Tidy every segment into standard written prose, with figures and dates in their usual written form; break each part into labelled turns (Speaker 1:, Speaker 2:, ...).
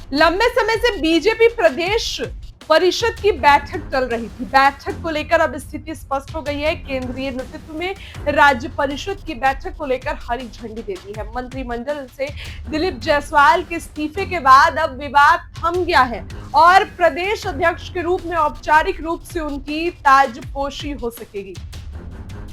Speaker 1: लंबे समय से बीजेपी प्रदेश परिषद की बैठक चल रही थी। बैठक को लेकर अब स्थिति स्पष्ट हो गई है। केंद्रीय नेतृत्व में राज्य परिषद की बैठक को लेकर हरी झंडी दे दी है। मंत्रिमंडल से दिलीप जायसवाल के इस्तीफे के बाद अब विवाद थम गया है और प्रदेश अध्यक्ष के रूप में औपचारिक रूप से उनकी ताजपोशी हो सकेगी।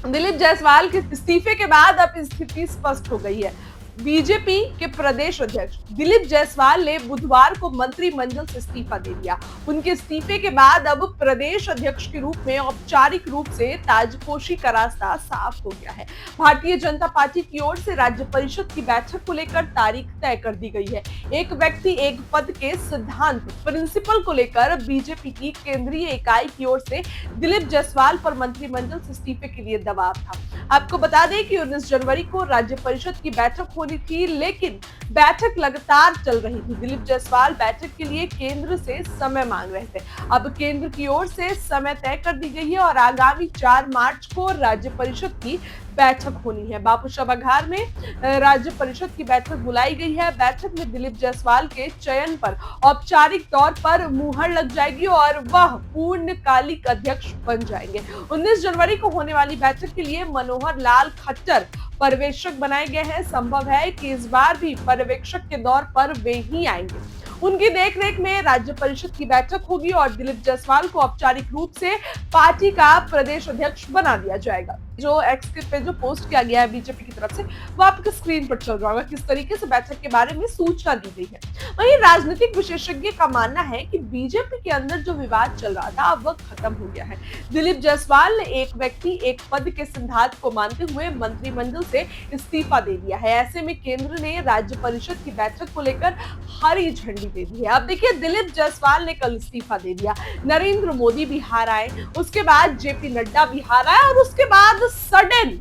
Speaker 1: दिलीप जायसवाल के इस्तीफे के बाद अब स्थिति स्पष्ट हो गई है। बीजेपी के प्रदेश अध्यक्ष दिलीप जायसवाल ने बुधवार को मंत्रिमंडल से इस्तीफा दे दिया। उनके इस्तीफे के बाद अब प्रदेश अध्यक्ष के रूप में औपचारिक रूप से ताजपोशी का रास्ता साफ हो गया है। भारतीय जनता पार्टी की ओर से राज्य परिषद की बैठक को लेकर तारीख तय कर दी गई है। एक व्यक्ति एक पद के सिद्धांत प्रिंसिपल को लेकर बीजेपी की केंद्रीय इकाई की ओर से दिलीप जायसवाल पर मंत्रिमंडल से इस्तीफे के लिए दबाव था। आपको बता दें कि 19 जनवरी को राज्य परिषद की बैठक होनी थी, लेकिन बैठक लगातार चल रही थी। दिलीप जायसवाल बैठक के लिए केंद्र से समय मांग रहे थे। अब केंद्र की ओर से समय तय कर दी गई है और आगामी 4 मार्च को राज्य परिषद की बैठक होनी है। बापू सभागार में राज्य परिषद की बैठक बुलाई गई है। बैठक में दिलीप जायसवाल के चयन पर औपचारिक तौर पर मुहर लग जाएगी और वह पूर्णकालिक अध्यक्ष बन जाएंगे। 19 जनवरी को होने वाली बैठक के लिए मनोहर लाल खट्टर पर्यवेक्षक बनाए गए हैं। संभव है कि इस बार भी पर्यवेक्षक के दौर पर वे ही आएंगे। उनकी देखरेख में राज्य परिषद की बैठक होगी और दिलीप जायसवाल को औपचारिक रूप से पार्टी का प्रदेश अध्यक्ष बना दिया जाएगा। जो एक्स पे जो पोस्ट किया गया है बीजेपी की तरफ से, वो आपके स्क्रीन पर चल रहा होगा। किस तरीके से बैठक के बारे में सूचना दी गई है। वहीं राजनीतिक विशेषज्ञ का मानना है कि बीजेपी के अंदर जो विवाद चल रहा था अब वह खत्म हो गया है। दिलीप जायसवाल ने एक व्यक्ति एक पद के सिद्धांत को मानते हुए मंत्रिमंडल से इस्तीफा दे दिया है। ऐसे में केंद्र ने राज्य परिषद की बैठक को लेकर हरी झंडी दे दी है। अब देखिए, दिलीप जायसवाल ने कल इस्तीफा दे दिया। नरेंद्र मोदी बिहार आए, उसके बाद जेपी नड्डा बिहार आए और उसके बाद सडन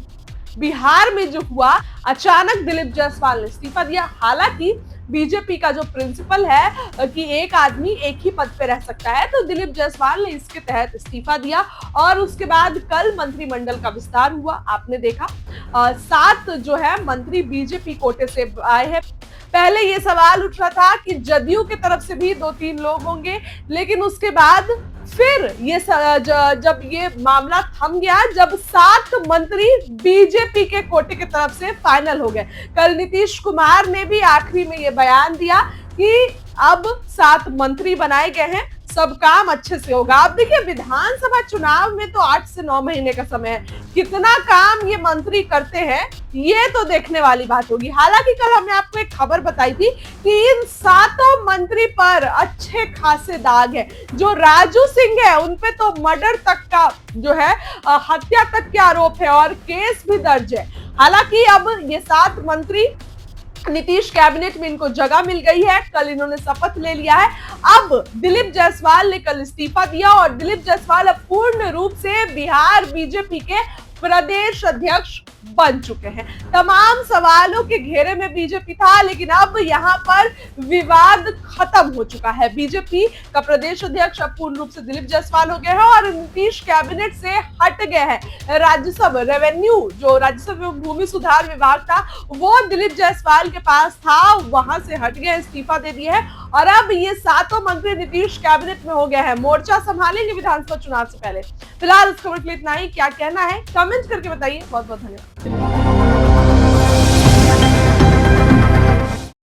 Speaker 1: बिहार में जो हुआ, अचानक दिलीप जायसवाल ने इस्तीफा दिया। हालांकि बीजेपी का जो प्रिंसिपल है कि एक आदमी एक ही पद पे रह सकता है, तो दिलीप जायसवाल ने इसके तहत इस्तीफा दिया और उसके बाद कल मंत्रिमंडल का विस्तार हुआ। आपने देखा 7 जो है मंत्री बीजेपी कोटे से आए हैं। पहले ये सवाल उठ रहा था कि जदयू की तरफ से भी 2-3 लोग होंगे, लेकिन उसके बाद फिर ये जब ये मामला थम गया, जब 7 मंत्री बीजेपी के कोटे की तरफ से फाइनल हो गए। कल नीतीश कुमार ने भी आखिरी में ये बयान दिया कि अब 7 मंत्री बनाए गए हैं, सब काम अच्छे से होगा। आप देखिए, विधानसभा चुनाव में तो 8 से 9 महीने का समय है। कितना काम ये मंत्री करते हैं, ये तो देखने वाली बात होगी। हालांकि कल हमने आपको एक खबर बताई थी कि इन 7 मंत्री पर अच्छे खासे दाग है। जो राजू सिंह है, उनपे तो मर्डर तक का जो है हत्या तक के आरोप है और केस भी दर्ज है। हालांकि अब ये 7 मंत्री नीतीश कैबिनेट में इनको जगह मिल गई है। कल इन्होंने शपथ ले लिया है। अब दिलीप जायसवाल ने कल इस्तीफा दिया और दिलीप जायसवाल अब पूर्ण रूप से बिहार बीजेपी के प्रदेश अध्यक्ष बन चुके हैं। तमाम सवालों के घेरे में बीजेपी था, लेकिन अब यहाँ पर विवाद खत्म हो चुका है। बीजेपी का प्रदेश अध्यक्ष अब पूर्ण रूप से दिलीप जायसवाल हो गया है और नीतीश कैबिनेट से हट गए हैं। राज्यसभा रेवेन्यू, जो राज्यसभा भूमि सुधार विभाग था, वो दिलीप जायसवाल के पास था, वहां से हट गए, इस्तीफा दे दिए है और अब ये 7 मंत्री नीतीश कैबिनेट में हो गया है। मोर्चा संभालेंगे विधानसभा चुनाव से पहले। फिलहाल इस खबर के लिए इतना ही। क्या कहना है कमेंट करके बताइए। बहुत बहुत धन्यवाद।